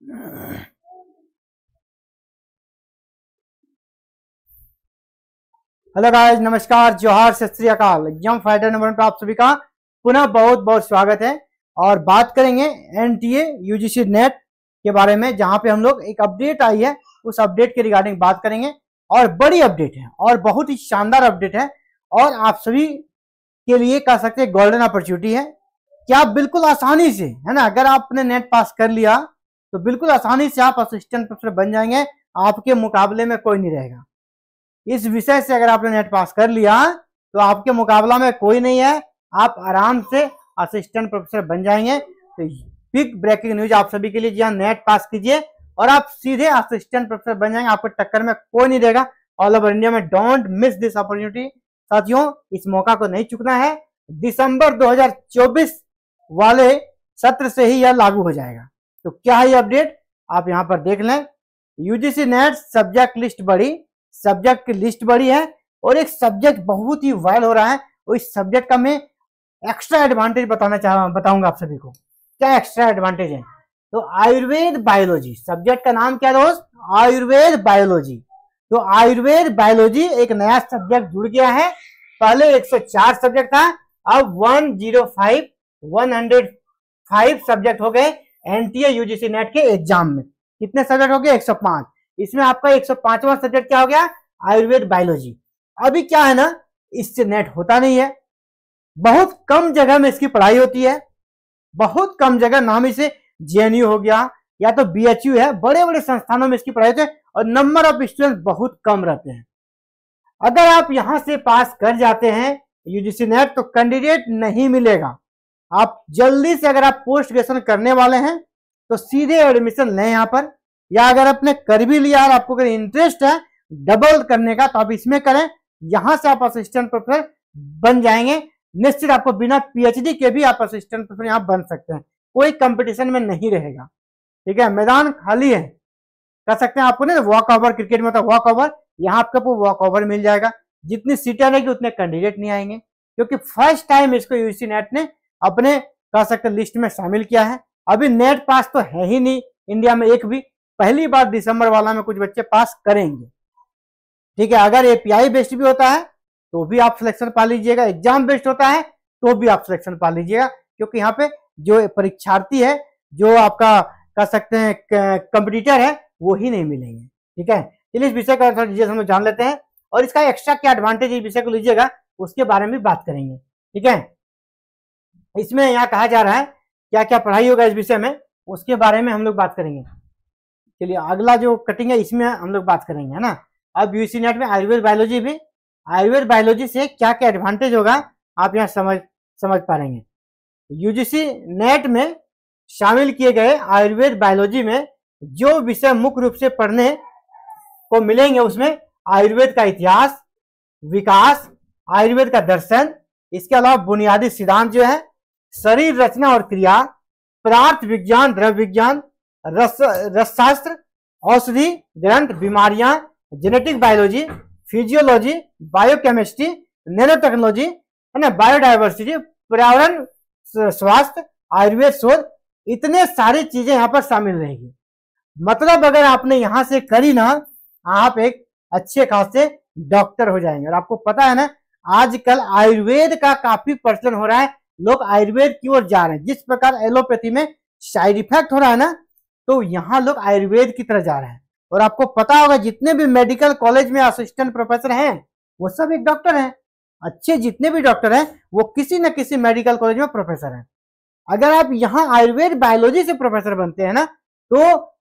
Hello guys, नमस्कार, जोहार, सत श्री अकाल। एग्जाम फाइटर नंबर पर आप सभी का पुनः बहुत बहुत स्वागत है। और बात करेंगे एनटीए यूजीसी नेट के बारे में, जहां पे हम लोग एक अपडेट आई है, उस अपडेट के रिगार्डिंग बात करेंगे। और बड़ी अपडेट है और बहुत ही शानदार अपडेट है और आप सभी के लिए कह सकते हैं गोल्डन अपॉर्चुनिटी है कि आप बिल्कुल आसानी से, है ना, अगर आपने नेट पास कर लिया तो बिल्कुल आसानी से आप असिस्टेंट प्रोफेसर बन जाएंगे। आपके मुकाबले में कोई नहीं रहेगा। इस विषय से अगर आपने नेट पास कर लिया तो आपके मुकाबला में कोई नहीं है, आप आराम से असिस्टेंट प्रोफेसर बन जाएंगे। तो बिग ब्रेकिंग न्यूज आप सभी के लिए, जी हाँ, नेट पास कीजिए और आप सीधे असिस्टेंट प्रोफेसर बन जाएंगे। आपको टक्कर में कोई नहीं देगा ऑल ओवर इंडिया में। डोंट मिस दिस अपॉर्चुनिटी साथियों, इस मौका को नहीं चुकना है। दिसंबर 2024 वाले सत्र से ही यह लागू हो जाएगा। तो क्या है ये अपडेट, आप यहां पर देख लें। यूजीसी नेट सब्जेक्ट लिस्ट बढ़ी, सब्जेक्ट की लिस्ट बड़ी है और एक सब्जेक्ट बहुत ही वायरल हो रहा है। और इस सब्जेक्ट का मैं एक्स्ट्रा एडवांटेज बताऊंगा आप सभी को। क्या एक्स्ट्रा एडवांटेज है? तो आयुर्वेद बायोलॉजी सब्जेक्ट का नाम क्या दोस्त? आयुर्वेद बायोलॉजी। तो आयुर्वेद बायोलॉजी एक नया सब्जेक्ट जुड़ गया है। पहले 104 सब्जेक्ट था, अब 105 सब्जेक्ट हो गए एनटीए यूजीसी नेट के एग्जाम में। कितने सब्जेक्ट हो गए? 105। इसमें आपका 105वां सब्जेक्ट क्या हो गया? आयुर्वेद बायोलॉजी। अभी क्या है ना, इससे नेट होता नहीं है, बहुत कम जगह में इसकी पढ़ाई होती है, बहुत कम जगह। नाम इसे जेएनयू हो गया या तो बीएचयू है, बड़े बड़े संस्थानों में इसकी पढ़ाई होती है और नंबर ऑफ स्टूडेंट बहुत कम रहते हैं। अगर आप यहां से पास कर जाते हैं यूजीसी नेट तो कैंडिडेट नहीं मिलेगा। आप जल्दी से, अगर आप पोस्ट ग्रेजुएशन करने वाले हैं तो सीधे एडमिशन लें यहां पर, या अगर आपने कर भी लिया और आपको अगर इंटरेस्ट है डबल करने का तो आप इसमें करें। यहां से आप असिस्टेंट प्रोफेसर बन जाएंगे। निश्चित आपको बिना पीएचडी के भी आप असिस्टेंट प्रोफेसर यहां बन सकते हैं, कोई कंपटीशन में नहीं रहेगा। ठीक है, मैदान खाली है, कर सकते हैं। आपको ना वॉक ओवर, क्रिकेट में तो वॉक ओवर, यहाँ आपको वॉक ओवर मिल जाएगा। जितनी सीटें रहेगी उतने कैंडिडेट नहीं आएंगे, क्योंकि फर्स्ट टाइम इसको यूजीसी नेट ने अपने कह सकते लिस्ट में शामिल किया है। अभी नेट पास तो है ही नहीं इंडिया में एक भी, पहली बार दिसंबर वाला में कुछ बच्चे पास करेंगे। ठीक है, अगर एपीआई बेस्ड भी होता है तो भी आप सिलेक्शन पा लीजिएगा, एग्जाम बेस्ड होता है तो भी आप सिलेक्शन पा लीजिएगा, क्योंकि यहाँ पे जो परीक्षार्थी है, जो आपका कह सकते हैं कंपटीटर है, वो ही नहीं मिलेंगे। ठीक है, चलिए इस विषय का डिटेल्स हम लोग जान लेते हैं और इसका एक्स्ट्रा क्या एडवांटेज इस विषय को लीजिएगा उसके बारे में बात करेंगे। ठीक है, इसमें यहाँ कहा जा रहा है क्या क्या पढ़ाई होगा इस विषय में, उसके बारे में हम लोग बात करेंगे। चलिए अगला जो कटिंग है इसमें हम लोग बात करेंगे, है ना। अब यूजीसी नेट में आयुर्वेद बायोलॉजी भी, आयुर्वेद बायोलॉजी से क्या क्या एडवांटेज होगा आप यहाँ समझ पाएंगे। यूजीसी नेट में शामिल किए गए आयुर्वेद बायोलॉजी में जो विषय मुख्य रूप से पढ़ने को मिलेंगे उसमें आयुर्वेद का इतिहास, विकास, आयुर्वेद का दर्शन, इसके अलावा बुनियादी सिद्धांत जो है, शरीर रचना और क्रिया, पदार्थ विज्ञान, द्रव्य विज्ञान, रसशास्त्र, औषधि ग्रंथ, बीमारियां, genetic biology, physiology, biochemistry, nano technology, है ना, बायोडाइवर्सिटी, पर्यावरण स्वास्थ्य, आयुर्वेद शोध, इतने सारी चीजें यहाँ पर शामिल रहेगी। मतलब अगर आपने यहां से करी ना, आप एक अच्छे खासे डॉक्टर हो जाएंगे। और आपको पता है ना, आजकल आयुर्वेद का काफी प्रचलन हो रहा है, लोग आयुर्वेद की ओर जा रहे हैं। जिस प्रकार एलोपैथी में साइड इफेक्ट हो रहा है ना, तो यहाँ लोग आयुर्वेद की तरह जा रहे हैं। और आपको पता होगा जितने भी मेडिकल कॉलेज में असिस्टेंट प्रोफेसर हैं वो सब एक डॉक्टर हैं। अच्छे जितने भी डॉक्टर हैं वो किसी न किसी मेडिकल कॉलेज में प्रोफेसर हैं। अगर आप यहाँ आयुर्वेद बायोलॉजी से प्रोफेसर बनते हैं ना, तो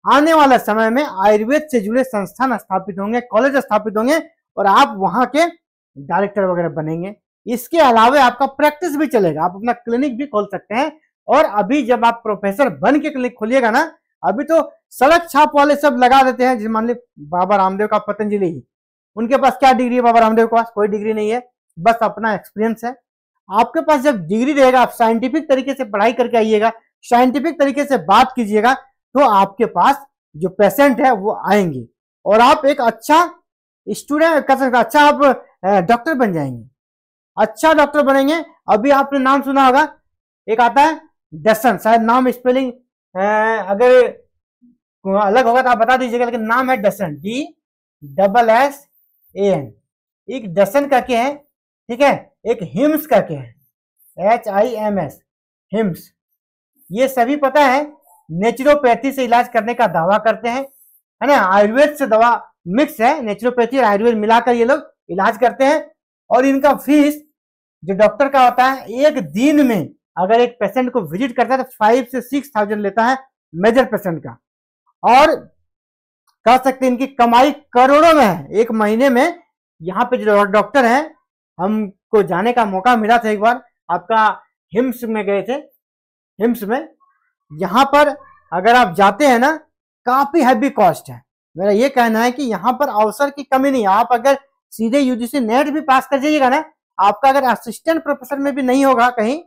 आने वाले समय में आयुर्वेद से जुड़े संस्थान स्थापित होंगे, कॉलेज स्थापित होंगे और आप वहां के डायरेक्टर वगैरह बनेंगे। इसके अलावा आपका प्रैक्टिस भी चलेगा, आप अपना क्लिनिक भी खोल सकते हैं। और अभी जब आप प्रोफेसर बन के क्लिनिक खोलिएगा ना, अभी तो सड़क छाप वाले सब लगा देते हैं। जैसे मान ली बाबा रामदेव का पतंजलि ही, उनके पास क्या डिग्री है? बाबा रामदेव के पास कोई डिग्री नहीं है, बस अपना एक्सपीरियंस है। आपके पास जब डिग्री रहेगा, आप साइंटिफिक तरीके से पढ़ाई करके आइएगा, साइंटिफिक तरीके से बात कीजिएगा, तो आपके पास जो पेशेंट है वो आएंगे और आप एक अच्छा स्टूडेंट कर सकते, अच्छा आप डॉक्टर बन जाएंगे, अच्छा डॉक्टर बनेंगे। अभी आपने नाम सुना होगा, एक आता है दर्शन, शायद नाम स्पेलिंग अगर अलग होगा तो आप बता दीजिएगा, लेकिन नाम है डसन, DSSAN। एक डसन करके है, ठीक है, एक हिम्स करके है, HIMS, हिम्स। ये सभी पता है नेचुरोपैथी से इलाज करने का दावा करते हैं, है ना। आयुर्वेद से दवा मिक्स है, नेचुरोपैथी और आयुर्वेद मिलाकर ये लोग इलाज करते हैं। और इनका फीस जो डॉक्टर का होता है, एक दिन में अगर एक पेशेंट को विजिट करता है तो 5 से 6,000 लेता है मेजर पेशेंट का। और कह सकते हैं इनकी कमाई करोड़ों में है एक महीने में। यहाँ पे जो डॉक्टर हैं, हमको जाने का मौका मिला था एक बार, आपका हिम्स में गए थे, हिम्स में। यहाँ पर अगर आप जाते हैं ना, काफी हैवी कॉस्ट है। मेरा ये कहना है कि यहाँ पर अवसर की कमी नहीं है। आप अगर सीधे यूजीसी नेट भी पास कर जाइएगा ना, आपका अगर असिस्टेंट प्रोफेसर में भी नहीं होगा कहीं,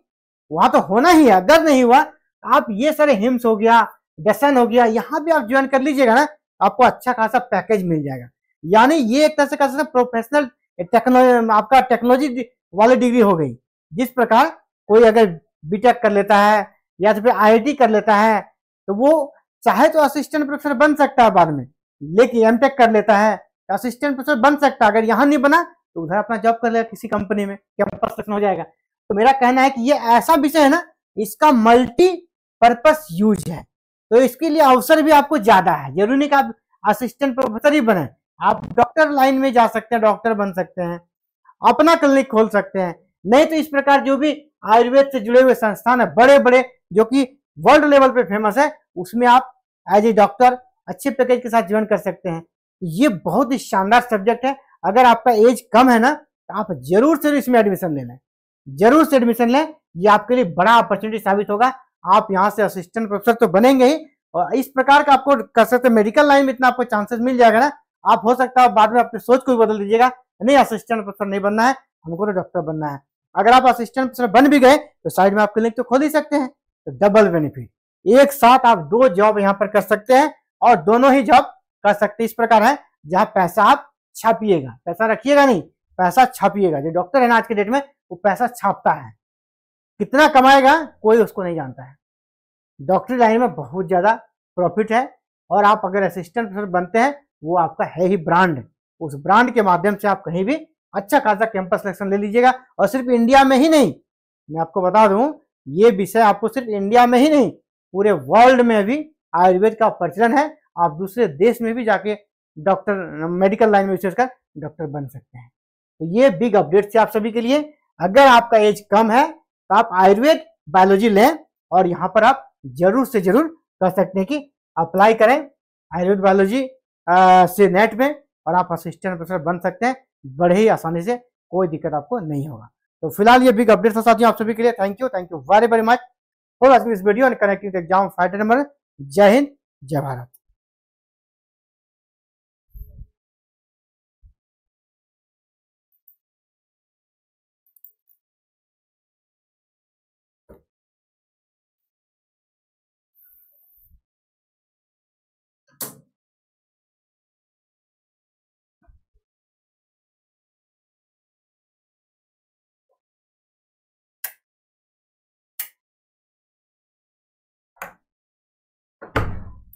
वहां तो होना ही है। अगर नहीं हुआ आप ये सारे हिम्स हो गया, डसन हो गया, यहाँ भी आप ज्वाइन कर लीजिएगा ना, आपको अच्छा खासा पैकेज मिल जाएगा। यानी ये एक तरह से कह सकते हैं प्रोफेशनल टेक्नोलॉजी, आपका टेक्नोलॉजी वाली डिग्री हो गई। जिस प्रकार कोई अगर बीटेक कर लेता है या तो फिर IIT कर लेता है, तो वो चाहे तो असिस्टेंट प्रोफेसर बन सकता है बाद में, लेकिन एमटेक कर लेता है असिस्टेंट प्रोफेसर बन सकता है। अगर यहाँ नहीं बना तो उधर अपना जॉब कर लेगा किसी कंपनी में, कैंपस सिलेक्शन हो जाएगा। तो मेरा कहना है कि ये ऐसा विषय है ना, इसका मल्टी पर्पस यूज है, तो इसके लिए अवसर भी आपको ज्यादा है। जरूरी नहीं कि आप असिस्टेंट प्रोफेसर ही बने, आप डॉक्टर लाइन में जा सकते हैं, डॉक्टर बन सकते हैं, अपना क्लिनिक खोल सकते हैं। नहीं तो इस प्रकार जो भी आयुर्वेद से जुड़े हुए संस्थान है बड़े बड़े, जो कि वर्ल्ड लेवल पे फेमस है, उसमें आप एज ए डॉक्टर अच्छे पैकेज के साथ ज्वाइन कर सकते हैं। ये बहुत ही शानदार सब्जेक्ट है। अगर आपका एज कम है ना, तो आप जरूर से इसमें एडमिशन लेना, जरूर से एडमिशन लें। ये आपके लिए बड़ा अपॉर्चुनिटी साबित होगा। आप यहाँ से असिस्टेंट प्रोफेसर तो बनेंगे ही, और इस प्रकार का आपको कर सकते, मेडिकल लाइन में इतना आपको चांसेस मिल जाएगा ना, आप हो सकता है बाद में अपनी सोच को भी बदल दीजिएगा, नहीं असिस्टेंट प्रोफेसर नहीं बनना है, हमको तो डॉक्टर बनना है। अगर आप असिस्टेंट प्रोफेसर बन भी गए तो साइड में आप क्लिनिक तो खोल ही सकते हैं। तो डबल बेनिफिट, एक साथ आप 2 जॉब यहाँ पर कर सकते हैं, और दोनों ही जॉब कर सकते इस प्रकार है, जहां पैसा आप छापिएगा, पैसा रखिएगा नहीं, पैसा छापिएगा। जो डॉक्टर है ना आज के डेट में, वो पैसा छापता है, कितना कमाएगा कोई उसको नहीं जानता है। डॉक्टरी लाइन में बहुत ज्यादा प्रॉफिट है, और आप अगर असिस्टेंट प्रोफेसर बनते हैं, वो आपका है ही ब्रांड। उस ब्रांड के माध्यम से आप कहीं भी अच्छा खासा कैंपस सिलेक्शन ले लीजिएगा। और सिर्फ इंडिया में ही नहीं, मैं आपको बता दूं, ये विषय आपको सिर्फ इंडिया में ही नहीं, पूरे वर्ल्ड में भी आयुर्वेद का प्रचलन है। आप दूसरे देश में भी जाके डॉक्टर, मेडिकल लाइन में विशेष कर डॉक्टर बन सकते हैं। तो ये बिग अपडेट है आप सभी के लिए। अगर आपका एज कम है तो आप आयुर्वेद बायोलॉजी लें, और यहाँ पर आप जरूर से जरूर कर सकते हैं कि अप्लाई करें आयुर्वेद बायोलॉजी से नेट में, और आप असिस्टेंट प्रोफेसर बन सकते हैं बड़े ही आसानी से, कोई दिक्कत आपको नहीं होगा। तो फिलहाल ये बिग अपडेट था साथियों आप सभी के लिए। Thank you very very much for watching this video and connecting exam fighter number. जय हिंद, जय भारत।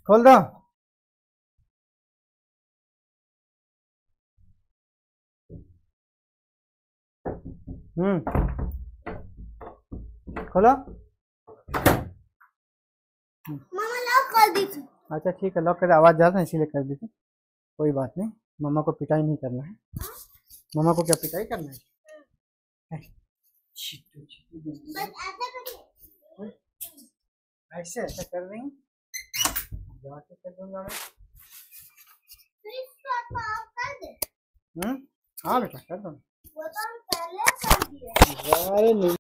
खोल दो। खोलो। मामा लॉक कर दी थी। अच्छा ठीक है, लॉक कर, आवाज ज्यादा है इसीलिए कर दी थी। कोई बात नहीं, मम्मा को पिटाई नहीं करना है। मम्मा को क्या पिटाई करना है? बस ऐसा करिए। ऐसे ऐसा कर रही हूँ, जाके कर दूंगा मैं। प्लीज पापा आप कर दे। हाँ बेटा कर दो। वो तो हम पहले कर दिए। अरे नहीं।